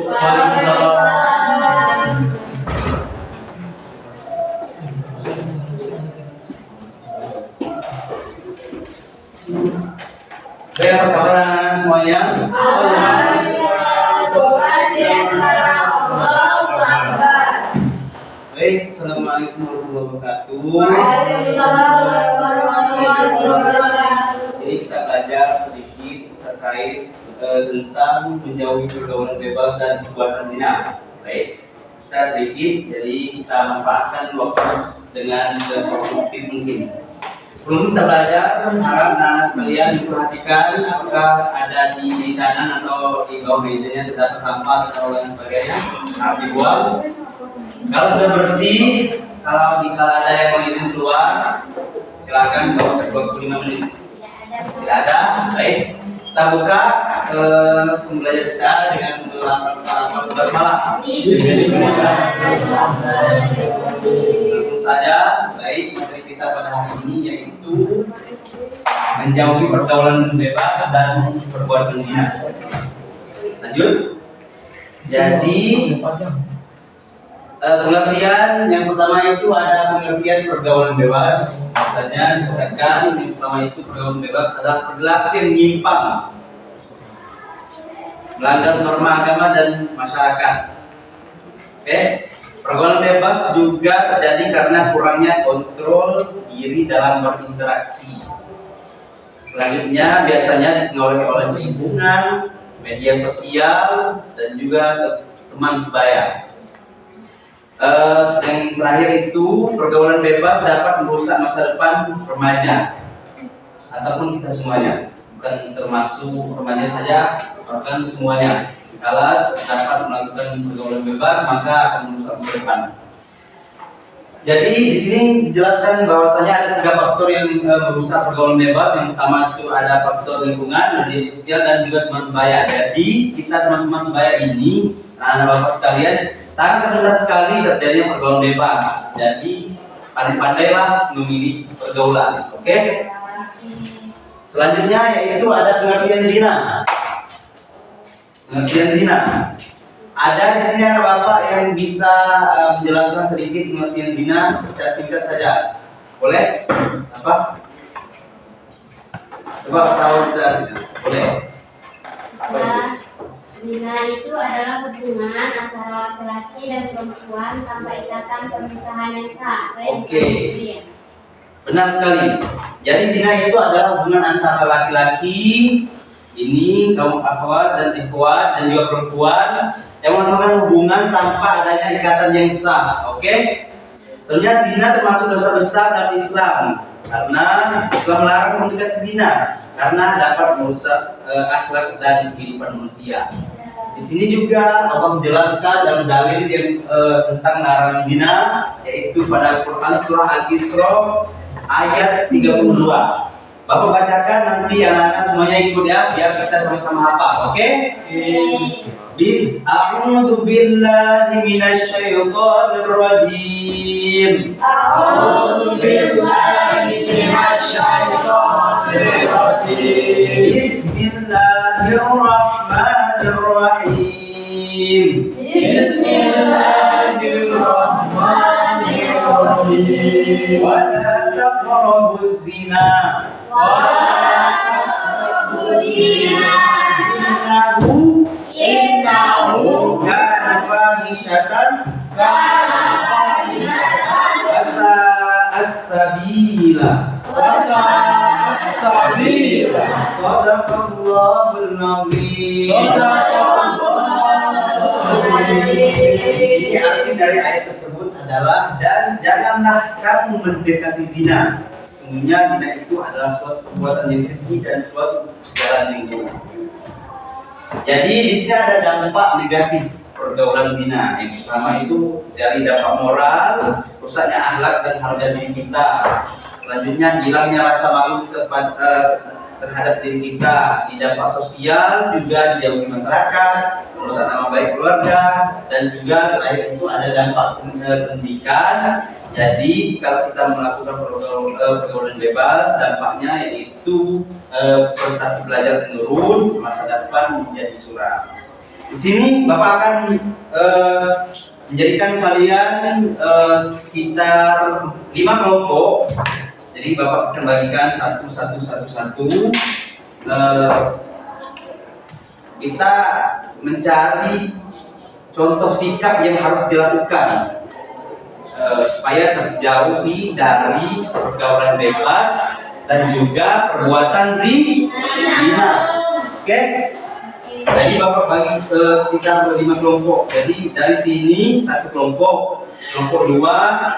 Waalaikumsalam. Baik, apa kabar semuanya? Baik, assalamualaikum warahmatullahi wabarakatuh. Sini kita belajar sedikit terkait tentang menjauhi pergaulan bebas dan perbuatan zina. Baik, kita sedikit, jadi kita manfaatkan waktu dengan seproduktif mungkin. Sebelum kita belajar, harap anak sekalian diperhatikan apakah ada di kanan atau di bawah mejanya terdapat sampah atau lain sebagainya harus dibuang. Kalau sudah bersih, kalau ada yang mau izin keluar, silakan bawa ke 25 menit. Tidak ada, baik. Kita buka pembelajaran kita dengan beberapa sebelas malam. Langsung saja, baik. Materi kita pada hari ini yaitu menjauhi pergaulan bebas dan perbuatan zina. Lanjut. Jadi pengertian yang pertama itu ada pengertian pergaulan bebas. Biasanya dikatakan yang pertama itu pergaulan bebas adalah perilaku yang menyimpang, melanggar norma agama dan masyarakat. Oke, pergaulan bebas juga terjadi karena kurangnya kontrol diri dalam berinteraksi. Selanjutnya biasanya dipengaruhi oleh lingkungan, media sosial, dan juga teman sebaya. Yang terakhir itu pergaulan bebas dapat merusak masa depan remaja ataupun kita semuanya, bukan termasuk remaja saja, bahkan semuanya. Kalau dapat melakukan pergaulan bebas maka akan merusak masa depan. Jadi di sini dijelaskan bahwasanya ada 3 faktor yang merusak pergaulan bebas. Yang pertama itu ada faktor lingkungan, media sosial, dan juga teman sebaya. Jadi kita teman-teman sebaya ini, anak bapak sekalian, sangat rendah sekali terjadinya pergaulan bebas. Jadi pandai-pandailah memilih pergaulan. Oke? Selanjutnya yaitu ada pengertian zina. Pengertian zina. Ada di sini anak bapak yang bisa menjelaskan sedikit pengertian zina secara singkat saja. Boleh? Apa? Coba sahur dan boleh. Apa itu? Zina itu adalah hubungan antara laki-laki dan perempuan tanpa ikatan pernikahan yang sah. Oke. Benar sekali. Jadi zina itu adalah hubungan antara laki-laki, ini kaum akhwat dan ikhwat, dan juga perempuan yang melakukan hubungan tanpa adanya ikatan yang sah. Oke? Sebenarnya zina termasuk dosa besar dalam Islam, karena Islam melarang mendekati zina karena dapat merusak akhlak dan kehidupan manusia. Di sini juga Allah menjelaskan dalam dalil yang tentang larangan zina, yaitu pada Quran surah Al-Isra ayat 32. Bapak bacakan nanti anak-anak semuanya ikut ya, biar kita sama-sama hafal. Oke? A'udzu billahi minasyaitonir rajim. A'udzu billahi minasyaitonir rajim. Bismillahirrahmanirrahim. Bismillahirrahmanirrahim. Wa la taqrabuz zina. Innahu kana fahishatan as-sabila. Shadaqallahul azim. Di sini arti dari ayat tersebut adalah, dan janganlah kamu mendekati zina. Sesungguhnya zina itu adalah suatu perbuatan yang keji dan suatu jalan yang buruk. Jadi di sini ada dampak negatif pergaulan zina. Yang pertama itu dari dampak moral, rusaknya akhlak dan harga diri kita. Selanjutnya hilangnya rasa malu terhadap diri kita. Di dampak sosial juga dijauhi masyarakat, merusak nama baik keluarga, dan juga terakhir itu ada dampak pendidikan. Jadi kalau kita melakukan pergaulan bebas, dampaknya yaitu prestasi belajar menurun, masa depan menjadi suram. Di sini Bapak akan menjadikan kalian sekitar 5 kelompok. Jadi Bapak akan bagikan satu. Kita mencari contoh sikap yang harus dilakukan supaya terjauhi dari pergaulan bebas dan juga perbuatan zina. Oke? Jadi Bapak bagi sekitar 5 kelompok. Jadi dari sini 1 kelompok, kelompok 2,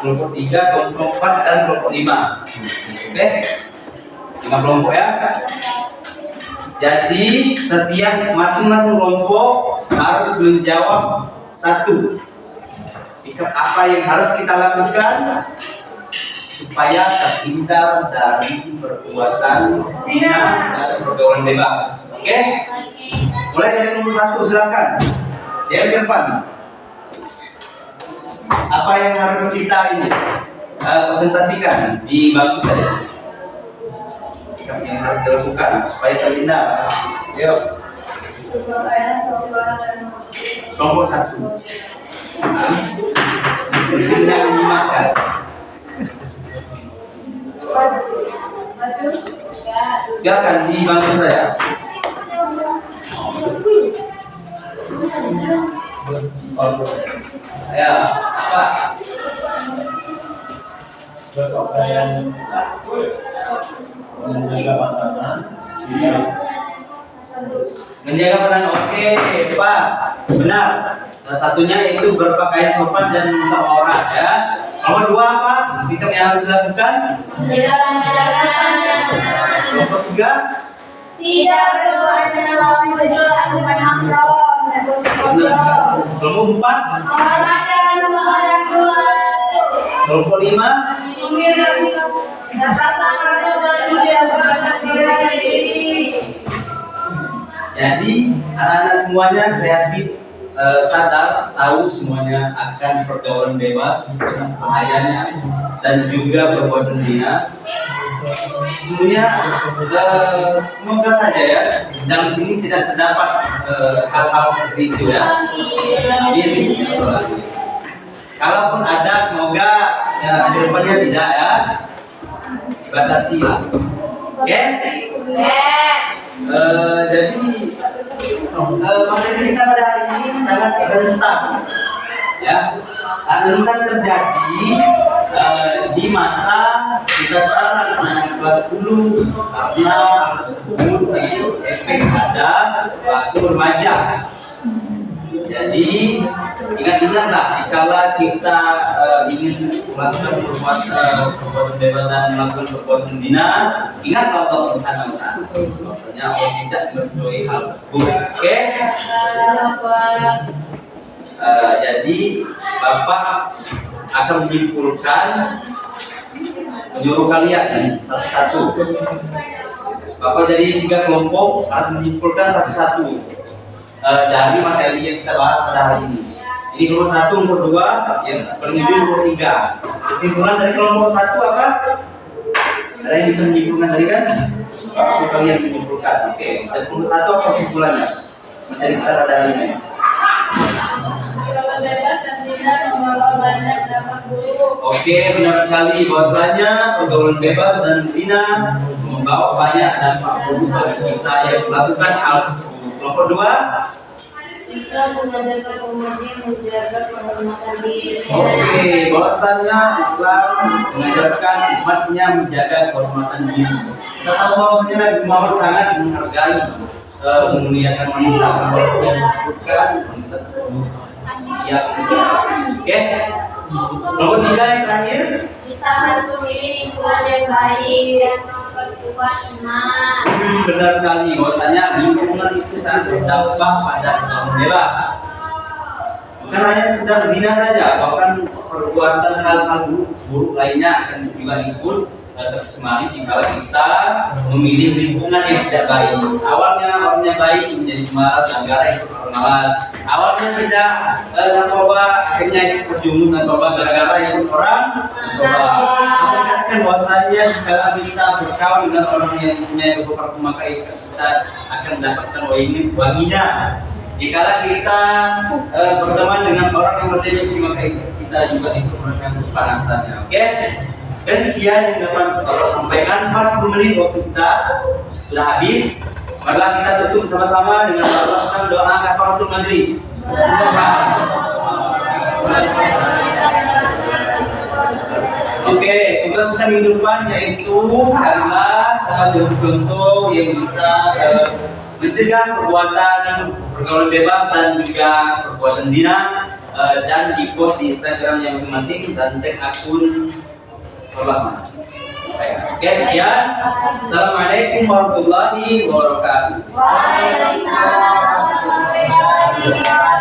kelompok 3, kelompok 4 dan kelompok 5. Oke? 5 kelompok ya. Jadi setiap masing-masing kelompok harus menjawab 1 sikap apa yang harus kita lakukan supaya terhindar dari perbuatan zina dan pergaulan bebas. Oke? Mulai dari nomor 1, silakan. Saya ke depan. Apa yang harus kita ini presentasikan di bangku saja. Sikap yang harus dilakukan supaya terhindar. Yuk. Kelompok 1. Jangan dimakan. Silakan di bangku saya. Ya, Pak. Berpakaian menjaga pandangan, Menjaga pandangan, oke, pas, benar. Salah satunya itu berpakaian sopan dan menolong orang ya. Nomor 2 apa? Sikap yang harus dilakukan. Nomor 3. Tidak berdoa menolong berdoa bukan haram dan bosan. Nomor 4. Orang tua. Nomor 5. Jadi anak-anak semuanya kreatif, sadar, tahu semuanya akan pergaulan bebas, bahayanya dan juga perbuatan zina. Semoga saja ya dalam sini tidak terdapat hal-hal seperti itu ya. Kalaupun ada, semoga ya kedepannya tidak ya, dibatasi lah. Oke? Jadi materi kita pada hari ini sangat rentan ya, rentan terjadi di masa kita sekarang anak kelas 10 karena hal tersebut satu efek pada waktu remaja. Jadi ingat-ingatlah jika kita ingin melakukan perbuatan bebas dan melakukan perbuatan zina, ingat Allah Subhanahu wa Ta'ala. Maksudnya Allah tidak meridhoi hal tersebut. Oke? Jadi Bapak akan menyimpulkan, menyuruh kalian satu-satu. Bapak jadi 3 kelompok harus menyimpulkan satu-satu dari materi yang kita bahas pada hari ini. Ini nomor 1, nomor 2, yang paling ujung nomor 3. Kesimpulan dari kelompok 1 apa? Ada yang bisa menyimpulkan tadi kan? Langsung kalian menyimpulkan. Oke. Dan kelompok 1 apa kesimpulannya? Materi kita pada hari ini. Oke, benar sekali bahwasanya pergaulan bebas dan zina membawa banyak dampak buruk bagi kita yang melakukan hal tersebut. Kelompok 2, Islam mengajarkan umatnya menjaga kehormatan diri. oke, bahwasanya Islam mengajarkan umatnya menjaga kehormatan diri. Kita tahu bahwasanya Nabi Muhammad sangat menghargai, memuliakan wanita. Bahwa yang disebutkan wanita ya, oke. Nomor 3 yang terakhir, Kita harus memilih lingkungan yang baik dan memperkuat iman. benar sekali bahwasanya lingkungan itu sangat berdampak pada pergaulan bebas. Bukan hanya sekedar zina saja, bahkan perbuatan hal-hal buruk lainnya akan juga ikut tercemari jika kita memilih lingkungan yang tidak baik. Awalnya baik menjadi malas, gara-gara ikut malas. Awalnya tidak narkoba, akhirnya ikut berjumun narkoba gara-gara ikut orang narkoba. Apa dikatakan bahwasanya jika kita berkawan dengan orang yang punya narkoba, maka kita akan mendapatkan wanginya. Jika kita berteman dengan orang yang berdepresi, maka kita juga ikut merasakan kepanasannya. Oke? Dan sekian yang dapat Allah sampaikan. 40 menit waktu kita sudah habis. Marilah kita tutup sama-sama dengan melafazkan doa kafaratul majlis. Oke, tugas kita minggu depan yaitu carilah contoh-contoh yang bisa mencegah perbuatan pergaulan bebas dan juga perbuatan zina, dan di post di Instagram yang masing-masing dan tag akun Perlama. Oke, sekian. Assalamualaikum warahmatullahi wabarakatuh. Waalaikumsalam warahmatullahi wabarakatuh.